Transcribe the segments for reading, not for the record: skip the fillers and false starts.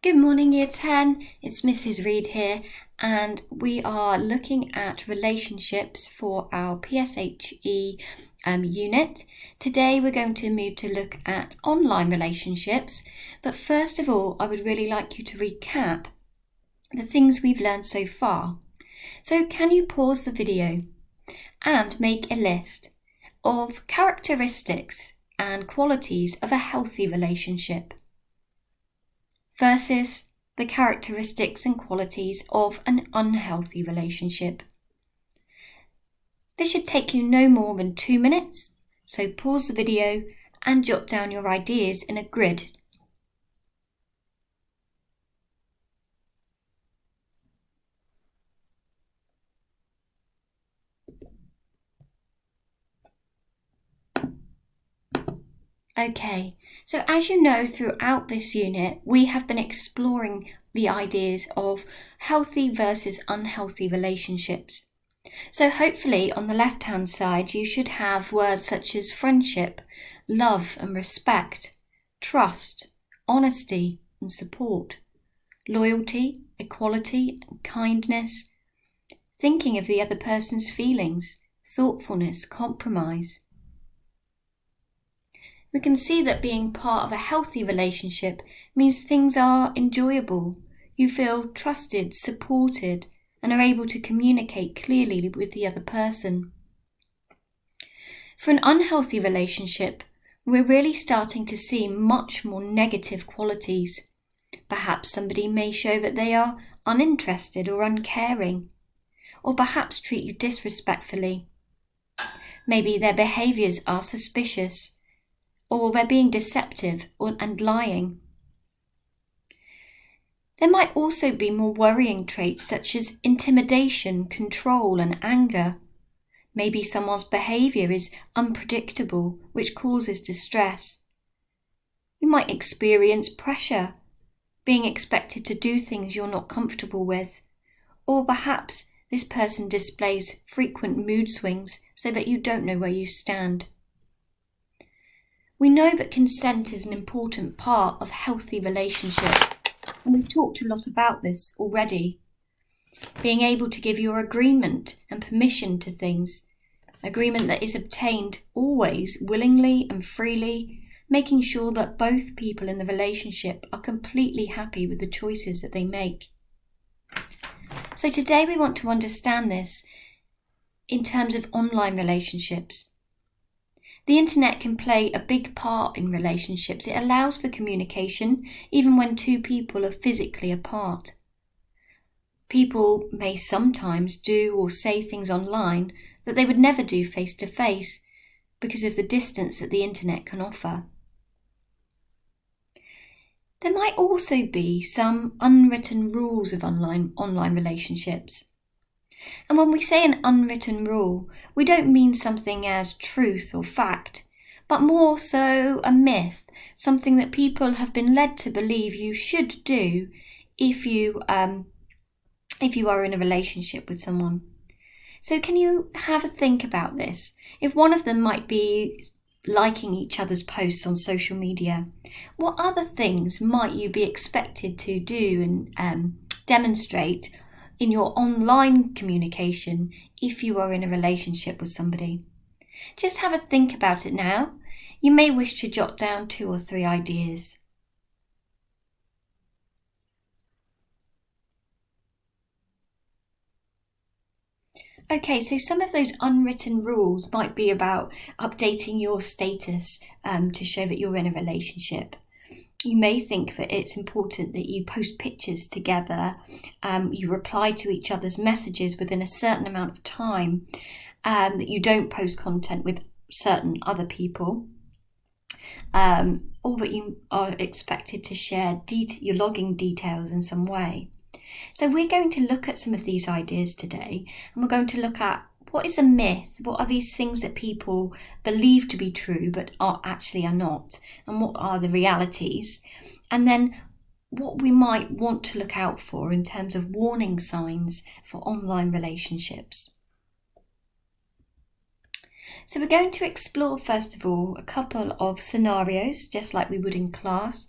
Good morning, Year 10. It's Mrs. Reed here, and we are looking at relationships for our PSHE unit. Today we're going to move to look at online relationships, but first of all, I would really like you to recap the things we've learned so far. So can you pause the video and make a list of characteristics and qualities of a healthy relationship versus the characteristics and qualities of an unhealthy relationship. This should take you no more than 2 minutes, so pause the video and jot down your ideas in a grid. Okay, so as you know, throughout this unit, we have been exploring the ideas of healthy versus unhealthy relationships. So hopefully on the left-hand side, you should have words such as friendship, love and respect, trust, honesty and support, loyalty, equality and kindness, thinking of the other person's feelings, thoughtfulness, compromise. We can see that being part of a healthy relationship means things are enjoyable. You feel trusted, supported, and are able to communicate clearly with the other person. For an unhealthy relationship, we're really starting to see much more negative qualities. Perhaps somebody may show that they are uninterested or uncaring, or perhaps treat you disrespectfully. Maybe their behaviours are suspicious, or they're being deceptive and lying. There might also be more worrying traits such as intimidation, control and anger. Maybe someone's behaviour is unpredictable, which causes distress. You might experience pressure, being expected to do things you're not comfortable with, or perhaps this person displays frequent mood swings so that you don't know where you stand. We know that consent is an important part of healthy relationships, and we've talked a lot about this already. Being able to give your agreement and permission to things, agreement that is obtained always willingly and freely, making sure that both people in the relationship are completely happy with the choices that they make. So today we want to understand this in terms of online relationships. The internet can play a big part in relationships. It allows for communication even when two people are physically apart. People may sometimes do or say things online that they would never do face to face because of the distance that the internet can offer. There might also be some unwritten rules of online relationships. And when we say an unwritten rule, we don't mean something as truth or fact, but more so a myth, something that people have been led to believe you should do if you are in a relationship with someone. So can you have a think about this? If one of them might be liking each other's posts on social media, what other things might you be expected to do and demonstrate in your online communication if you are in a relationship with somebody? Just have a think about it now. You may wish to jot down 2 or 3 ideas. Okay, so some of those unwritten rules might be about updating your status to show that you're in a relationship. You may think that it's important that you post pictures together, you reply to each other's messages within a certain amount of time, that you don't post content with certain other people, or that you are expected to share your login details in some way. So we're going to look at some of these ideas today, and we're going to look at what is a myth, what are these things that people believe to be true but are not, and what are the realities, and then what we might want to look out for in terms of warning signs for online relationships. So we're going to explore first of all a couple of scenarios, just like we would in class,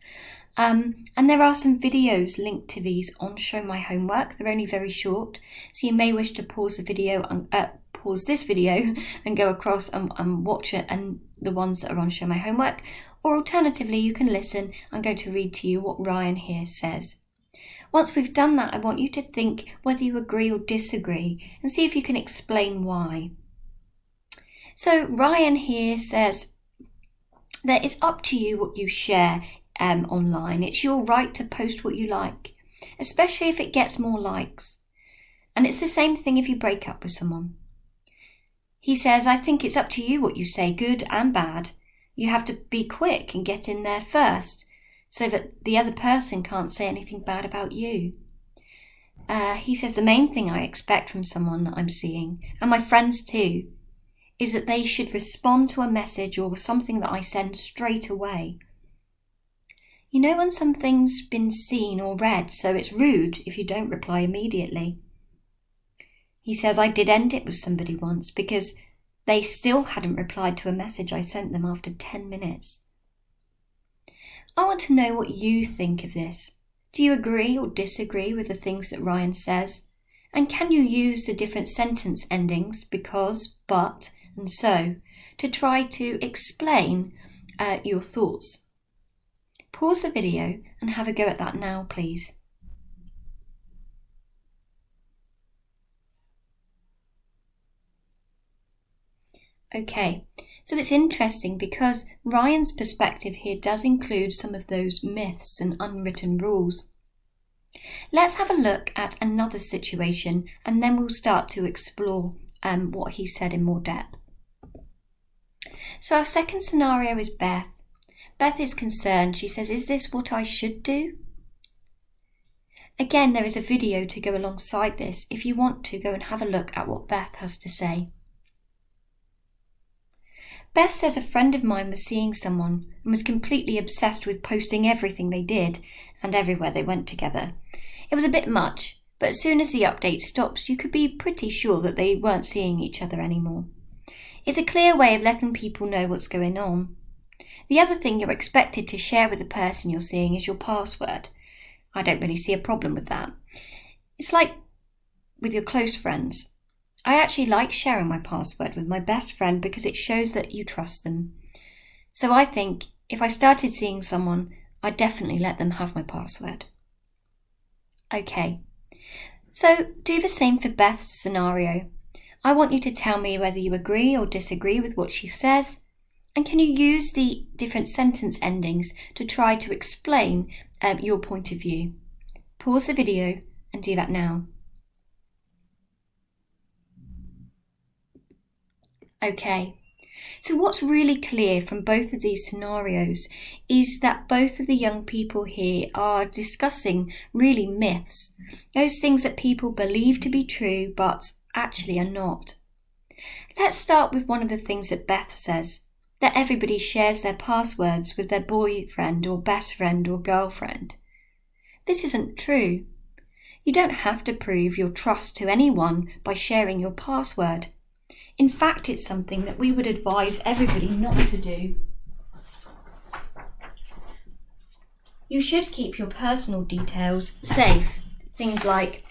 And there are some videos linked to these on Show My Homework. They're only very short, so you may wish to pause the video and pause this video and go across and watch it and the ones that are on Show My Homework. Or alternatively, you can listen. I'm going to read to you what Ryan here says. Once we've done that, I want you to think whether you agree or disagree and see if you can explain why. So Ryan here says that it's up to you what you share online. It's your right to post what you like, especially if it gets more likes. And it's the same thing if you break up with someone. He says, I think it's up to you what you say, good and bad. You have to be quick and get in there first, so that the other person can't say anything bad about you. He says the main thing I expect from someone that I'm seeing, and my friends too, is that they should respond to a message or something that I send straight away. You know when something's been seen or read, so it's rude if you don't reply immediately. He says I did end it with somebody once because they still hadn't replied to a message I sent them after 10 minutes. I want to know what you think of this. Do you agree or disagree with the things that Ryan says? And can you use the different sentence endings, because, but, and so, to try to explain your thoughts? Pause the video and have a go at that now, please. Okay, so it's interesting because Ryan's perspective here does include some of those myths and unwritten rules. Let's have a look at another situation and then we'll start to explore what he said in more depth. So our second scenario is Beth. Beth is concerned. She says, is this what I should do? Again, there is a video to go alongside this if you want to go and have a look at what Beth has to say. Beth says a friend of mine was seeing someone and was completely obsessed with posting everything they did and everywhere they went together. It was a bit much, but as soon as the update stops, you could be pretty sure that they weren't seeing each other anymore. It's a clear way of letting people know what's going on. The other thing you're expected to share with the person you're seeing is your password. I don't really see a problem with that. It's like with your close friends. I actually like sharing my password with my best friend because it shows that you trust them. So I think if I started seeing someone, I'd definitely let them have my password. Okay, so do the same for Beth's scenario. I want you to tell me whether you agree or disagree with what she says, and can you use the different sentence endings to try to explain your point of view. Pause the video and do that now. Okay, so what's really clear from both of these scenarios is that both of the young people here are discussing really myths, those things that people believe to be true but actually are not. Let's start with one of the things that Beth says, that everybody shares their passwords with their boyfriend or best friend or girlfriend. This isn't true. You don't have to prove your trust to anyone by sharing your password. In fact, it's something that we would advise everybody not to do. You should keep your personal details safe. Things like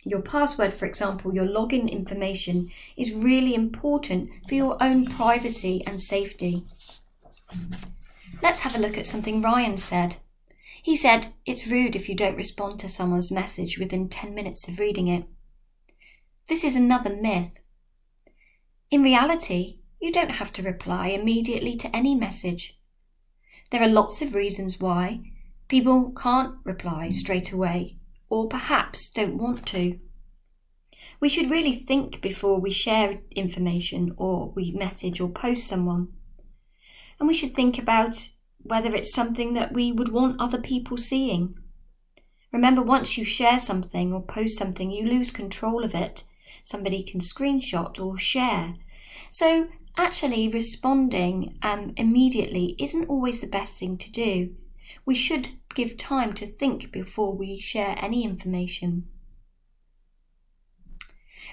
your password, for example, your login information is really important for your own privacy and safety. Let's have a look at something Ryan said. He said, it's rude if you don't respond to someone's message within 10 minutes of reading it. This is another myth. In reality, you don't have to reply immediately to any message. There are lots of reasons why people can't reply straight away, or perhaps don't want to. We should really think before we share information or we message or post someone. And we should think about whether it's something that we would want other people seeing. Remember, once you share something or post something, you lose control of it. Somebody can screenshot or share. So actually responding immediately isn't always the best thing to do. We should give time to think before we share any information.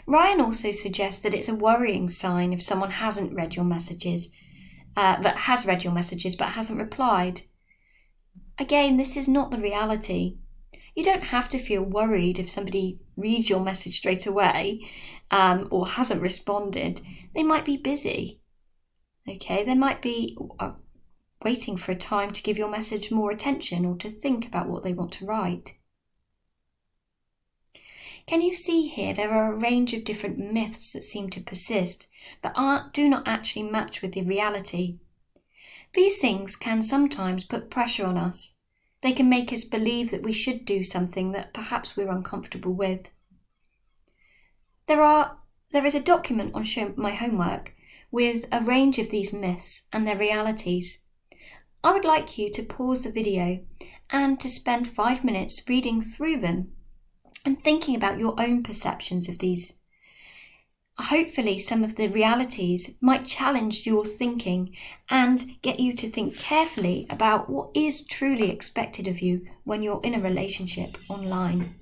Ryan also suggests that it's a worrying sign if someone hasn't read your messages, that has read your messages but hasn't replied. Again, this is not the reality. You don't have to feel worried if somebody reads your message straight away or hasn't responded. They might be busy. Okay, they might be waiting for a time to give your message more attention or to think about what they want to write. Can you see here there are a range of different myths that seem to persist that do not actually match with the reality? These things can sometimes put pressure on us. They can make us believe that we should do something that perhaps we're uncomfortable with. There is a document on Show My Homework with a range of these myths and their realities. I would like you to pause the video and to spend 5 minutes reading through them and thinking about your own perceptions of these. Hopefully some of the realities might challenge your thinking and get you to think carefully about what is truly expected of you when you're in a relationship online.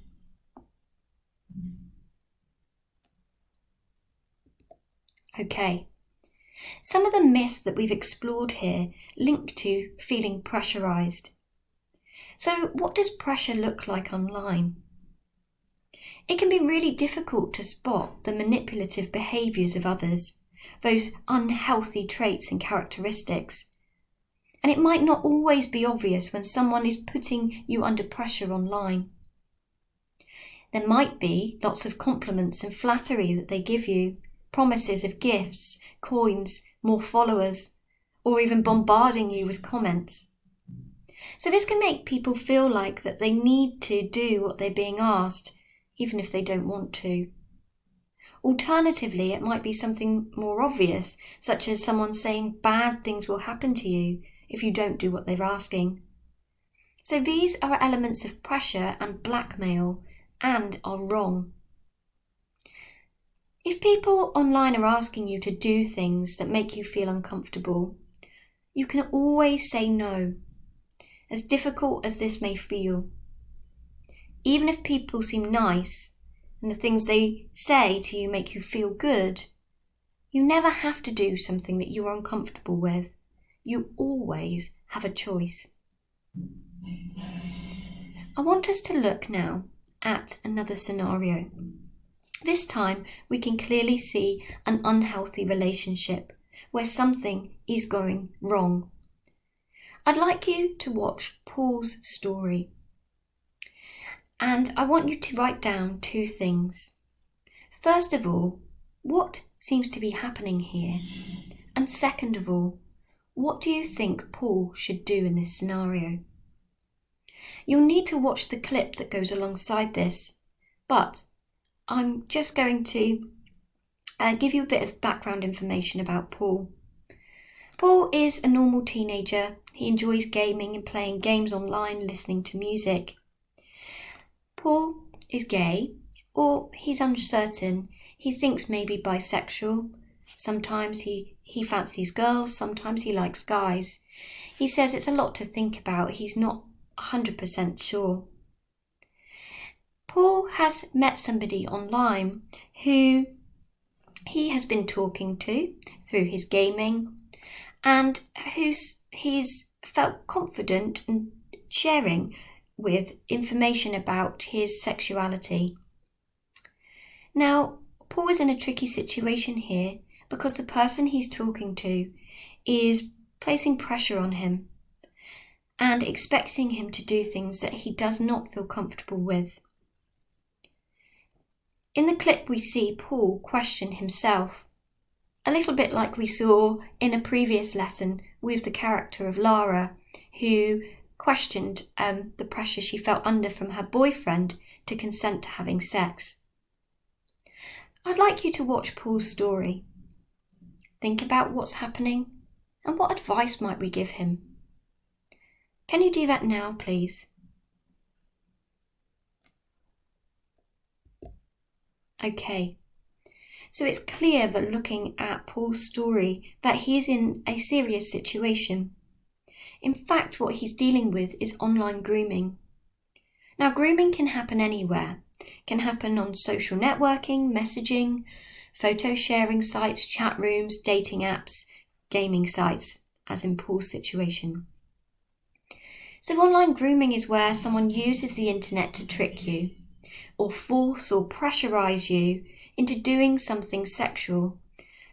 Okay, some of the myths that we've explored here link to feeling pressurized. So what does pressure look like online? It can be really difficult to spot the manipulative behaviours of others, those unhealthy traits and characteristics. And it might not always be obvious when someone is putting you under pressure online. There might be lots of compliments and flattery that they give you, promises of gifts, coins, more followers, or even bombarding you with comments. So this can make people feel like that they need to do what they're being asked, even if they don't want to. Alternatively, it might be something more obvious, such as someone saying bad things will happen to you if you don't do what they're asking. So these are elements of pressure and blackmail and are wrong. If people online are asking you to do things that make you feel uncomfortable, you can always say no, as difficult as this may feel. Even if people seem nice and the things they say to you make you feel good, you never have to do something that you're uncomfortable with. You always have a choice. I want us to look now at another scenario. This time we can clearly see an unhealthy relationship where something is going wrong. I'd like you to watch Paul's story. And I want you to write down 2 things. First of all, what seems to be happening here? And second of all, what do you think Paul should do in this scenario? You'll need to watch the clip that goes alongside this, but I'm just going to give you a bit of background information about Paul. Paul is a normal teenager. He enjoys gaming and playing games online, listening to music. Paul is gay, or he's uncertain. He thinks maybe bisexual. Sometimes he fancies girls, sometimes he likes guys. He says it's a lot to think about. He's not 100% sure. Paul has met somebody online who he has been talking to through his gaming and he's felt confident in sharing with information about his sexuality. Now, Paul is in a tricky situation here because the person he's talking to is placing pressure on him and expecting him to do things that he does not feel comfortable with. In the clip we see Paul question himself, a little bit like we saw in a previous lesson with the character of Lara, who questioned the pressure she felt under from her boyfriend to consent to having sex. I'd like you to watch Paul's story. Think about what's happening and what advice might we give him. Can you do that now, please? Okay, so it's clear that looking at Paul's story that he is in a serious situation. In fact, what he's dealing with is online grooming. Now, grooming can happen anywhere. It can happen on social networking, messaging, photo sharing sites, chat rooms, dating apps, gaming sites, as in Paul's situation. So online grooming is where someone uses the internet to trick you, or force or pressurise you into doing something sexual,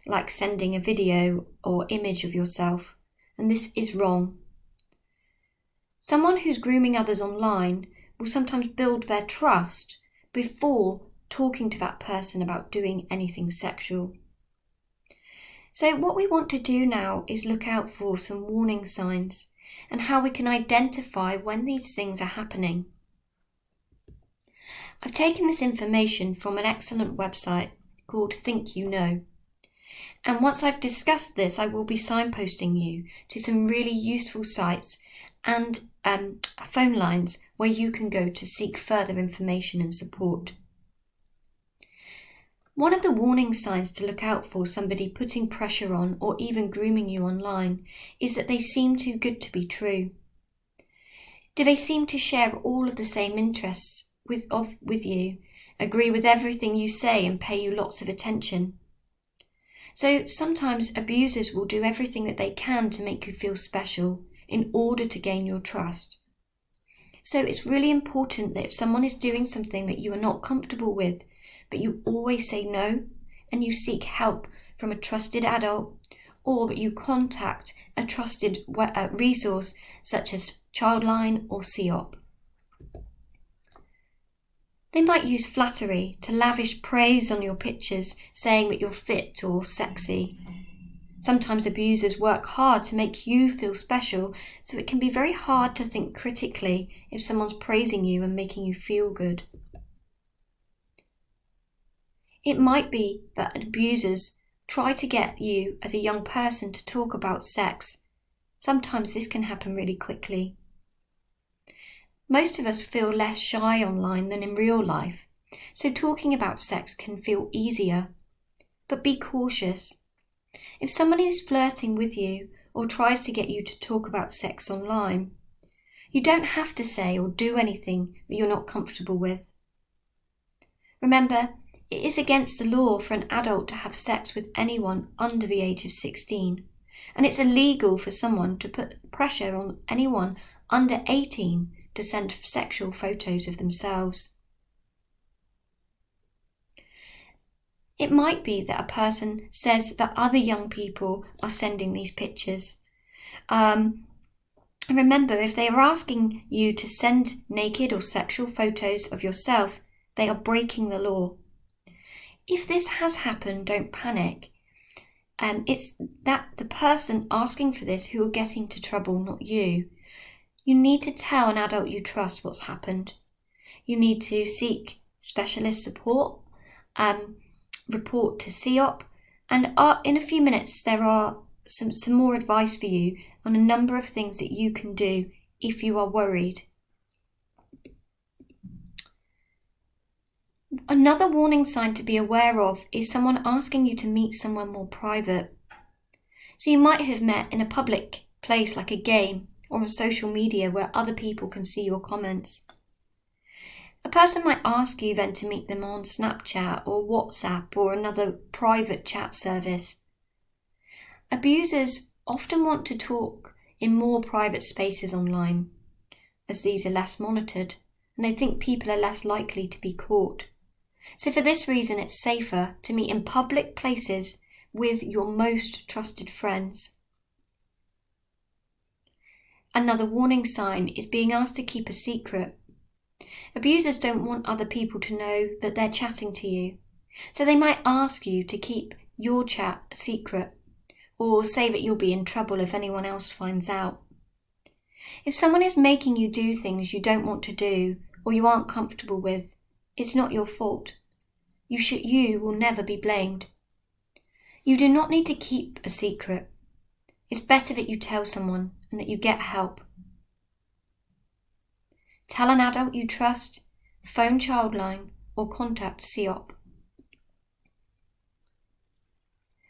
like sending a video or image of yourself, and this is wrong. Someone who's grooming others online will sometimes build their trust before talking to that person about doing anything sexual. So what we want to do now is look out for some warning signs and how we can identify when these things are happening. I've taken this information from an excellent website called Think You Know. And once I've discussed this, I will be signposting you to some really useful sites and phone lines where you can go to seek further information and support. One of the warning signs to look out for somebody putting pressure on or even grooming you online is that they seem too good to be true. Do they seem to share all of the same interests with you, agree with everything you say and pay you lots of attention? So sometimes abusers will do everything that they can to make you feel special in order to gain your trust. So it's really important that if someone is doing something that you are not comfortable with, but you always say no and you seek help from a trusted adult, or you contact a trusted resource such as Childline or CEOP. They might use flattery to lavish praise on your pictures, saying that you're fit or sexy. Sometimes abusers work hard to make you feel special, so it can be very hard to think critically if someone's praising you and making you feel good. It might be that abusers try to get you as a young person to talk about sex. Sometimes this can happen really quickly. Most of us feel less shy online than in real life, so talking about sex can feel easier. But be cautious. If somebody is flirting with you or tries to get you to talk about sex online, you don't have to say or do anything that you're not comfortable with. Remember, it is against the law for an adult to have sex with anyone under the age of 16, and it's illegal for someone to put pressure on anyone under 18 to send sexual photos of themselves. It might be that a person says that other young people are sending these pictures. Remember, if they are asking you to send naked or sexual photos of yourself, they are breaking the law. If this has happened, don't panic. It's that the person asking for this who will get into trouble, not you. You need to tell an adult you trust what's happened. You need to seek specialist support, report to CEOP, and in a few minutes there are some more advice for you on a number of things that you can do if you are worried. Another warning sign to be aware of is someone asking you to meet somewhere more private. So you might have met in a public place like a game or on social media where other people can see your comments. A person might ask you then to meet them on Snapchat or WhatsApp or another private chat service. Abusers often want to talk in more private spaces online, as these are less monitored, and they think people are less likely to be caught. So for this reason, it's safer to meet in public places with your most trusted friends. Another warning sign is being asked to keep a secret. Abusers don't want other people to know that they're chatting to you, so they might ask you to keep your chat a secret, or say that you'll be in trouble if anyone else finds out. If someone is making you do things you don't want to do or you aren't comfortable with, it's not your fault. You will never be blamed. You do not need to keep a secret. It's better that you tell someone and that you get help. Tell an adult you trust, phone Childline, or contact CEOP.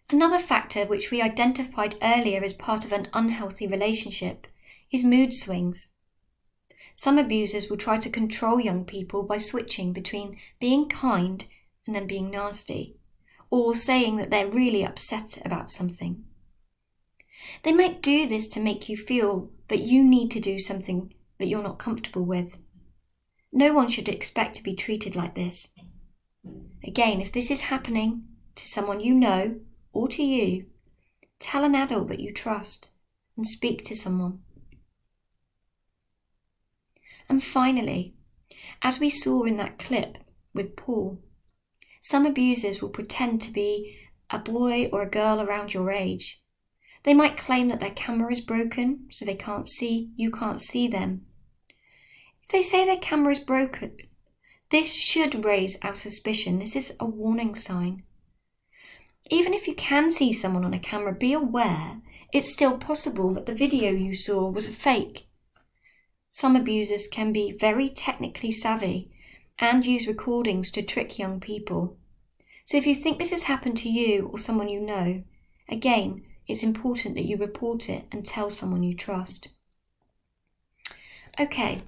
Another factor which we identified earlier as part of an unhealthy relationship is mood swings. Some abusers will try to control young people by switching between being kind and then being nasty, or saying that they're really upset about something. They might do this to make you feel that you need to do something that you're not comfortable with. No one should expect to be treated like this. Again, if this is happening to someone you know or to you, tell an adult that you trust and speak to someone. And finally, as we saw in that clip with Paul, some abusers will pretend to be a boy or a girl around your age. They might claim that their camera is broken, so you can't see them. If they say their camera is broken, this should raise our suspicion. This is a warning sign. Even if you can see someone on a camera, be aware it's still possible that the video you saw was a fake. Some abusers can be very technically savvy and use recordings to trick young people. So if you think this has happened to you or someone you know, again, it's important that you report it and tell someone you trust. Okay,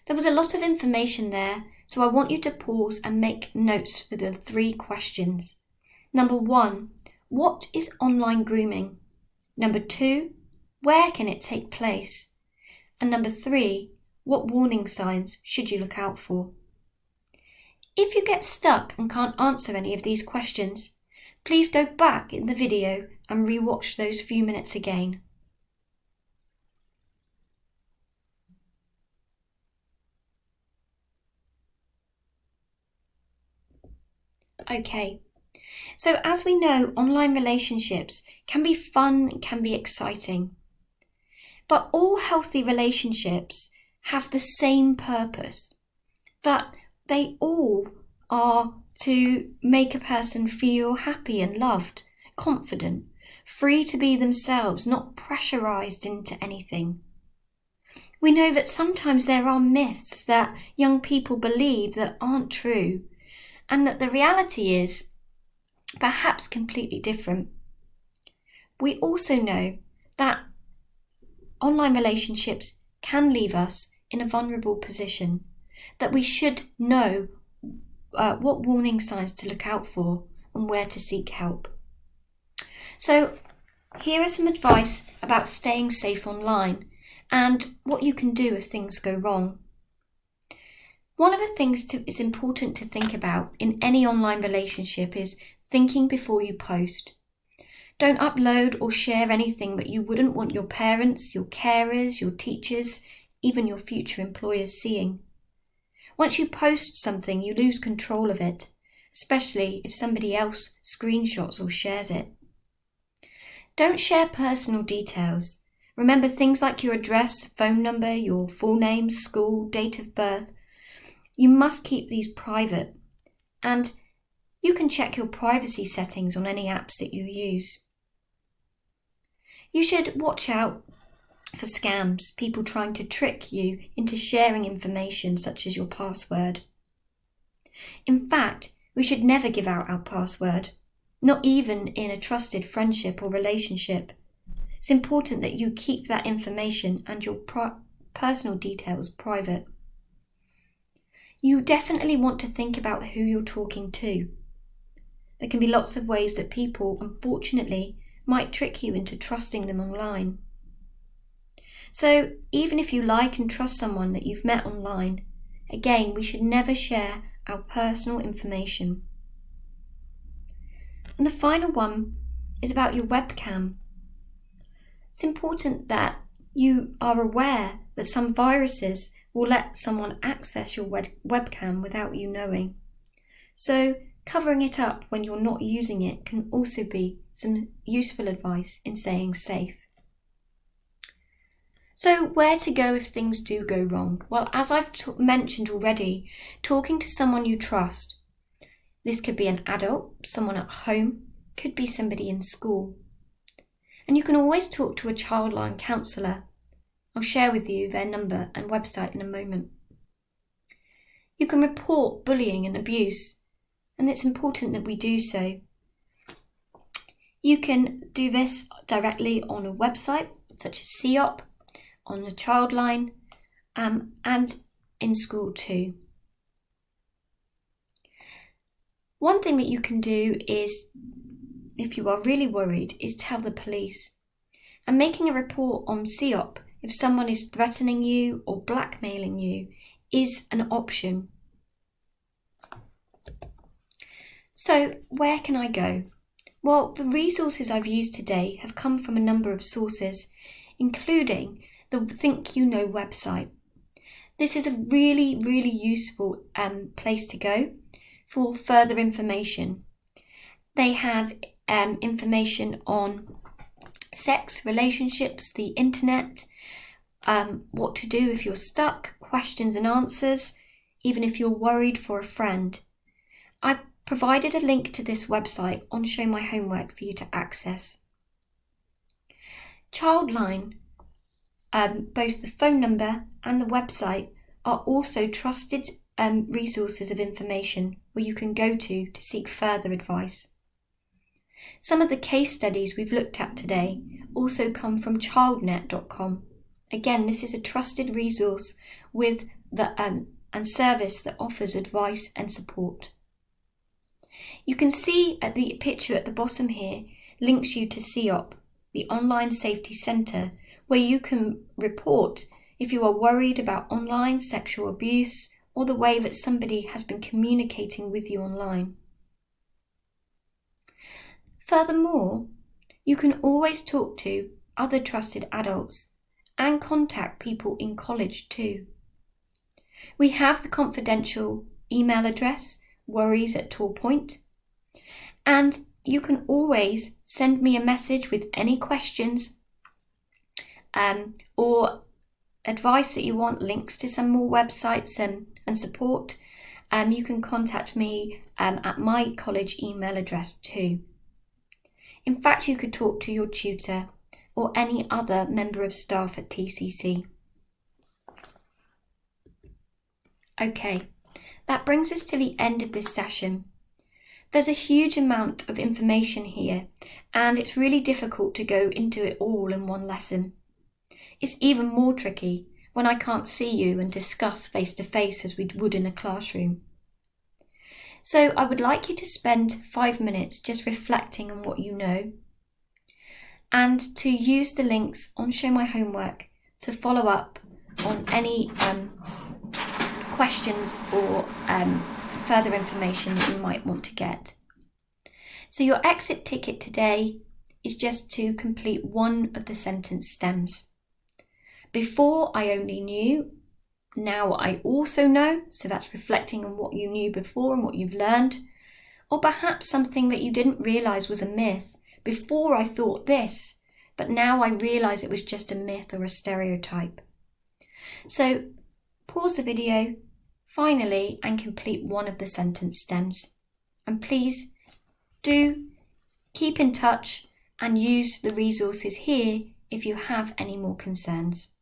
there was a lot of information there, so I want you to pause and make notes for the 3 questions. Number 1, what is online grooming? Number 2, where can it take place? And number 3, what warning signs should you look out for? If you get stuck and can't answer any of these questions, please go back in the video and re-watch those few minutes again. Okay, so as we know, online relationships can be fun and can be exciting. But all healthy relationships have the same purpose, that they all are to make a person feel happy and loved, confident, free to be themselves, not pressurized into anything. We know that sometimes there are myths that young people believe that aren't true, and that the reality is perhaps completely different. We also know that online relationships can leave us in a vulnerable position, that we should know what warning signs to look out for and where to seek help. So here are some advice about staying safe online and what you can do if things go wrong. One of the things is important to think about in any online relationship is thinking before you post. Don't upload or share anything that you wouldn't want your parents, your carers, your teachers, even your future employers seeing. Once you post something, you lose control of it, especially if somebody else screenshots or shares it. Don't share personal details. Remember things like your address, phone number, your full name, school, date of birth. You must keep these private, and you can check your privacy settings on any apps that you use. You should watch out for scams, people trying to trick you into sharing information such as your password. In fact, we should never give out our password, not even in a trusted friendship or relationship. It's important that you keep that information and your personal details private. You definitely want to think about who you're talking to. There can be lots of ways that people, unfortunately, might trick you into trusting them online. So even if you like and trust someone that you've met online, again, we should never share our personal information. And the final one is about your webcam. It's important that you are aware that some viruses will let someone access your webcam without you knowing. So covering it up when you're not using it can also be some useful advice in staying safe. So where to go if things do go wrong? Well, as I've mentioned already, talking to someone you trust. This could be an adult, someone at home, could be somebody in school. And you can always talk to a childline counsellor. I'll share with you their number and website in a moment. You can report bullying and abuse, and it's important that we do so. You can do this directly on a website such as CEOP, on the childline, and in school too. One thing that you can do is, if you are really worried, is tell the police. And making a report on CEOP if someone is threatening you or blackmailing you is an option. So where can I go? Well, the resources I've used today have come from a number of sources, including the Think You Know website. This is a really, really useful place to go for further information. They have information on sex, relationships, the internet, what to do if you're stuck, questions and answers, even if you're worried for a friend. I've provided a link to this website on Show My Homework for you to access. Childline, both the phone number and the website, are also trusted resources of information where you can go to seek further advice. Some of the case studies we've looked at today also come from childnet.com. Again, this is a trusted resource with the and service that offers advice and support. You can see at the picture at the bottom here links you to CEOP, the Online Safety Centre, where you can report if you are worried about online sexual abuse or the way that somebody has been communicating with you online. Furthermore, you can always talk to other trusted adults and contact people in college too. We have the confidential email address worries@tallpoint, and you can always send me a message with any questions or advice that you want, links to some more websites and support. You can contact me at my college email address too. In fact, you could talk to your tutor or any other member of staff at TCC. Okay, that brings us to the end of this session. There's a huge amount of information here, and it's really difficult to go into it all in one lesson. It's even more tricky when I can't see you and discuss face to face as we would in a classroom. So I would like you to spend 5 minutes just reflecting on what you know, and to use the links on Show My Homework to follow up on any questions or further information that you might want to get. So your exit ticket today is just to complete one of the sentence stems. Before I only knew, now I also know, so that's reflecting on what you knew before and what you've learned, or perhaps something that you didn't realise was a myth. Before I thought this, but now I realise it was just a myth or a stereotype. So pause the video, finally, and complete one of the sentence stems. And please do keep in touch and use the resources here if you have any more concerns.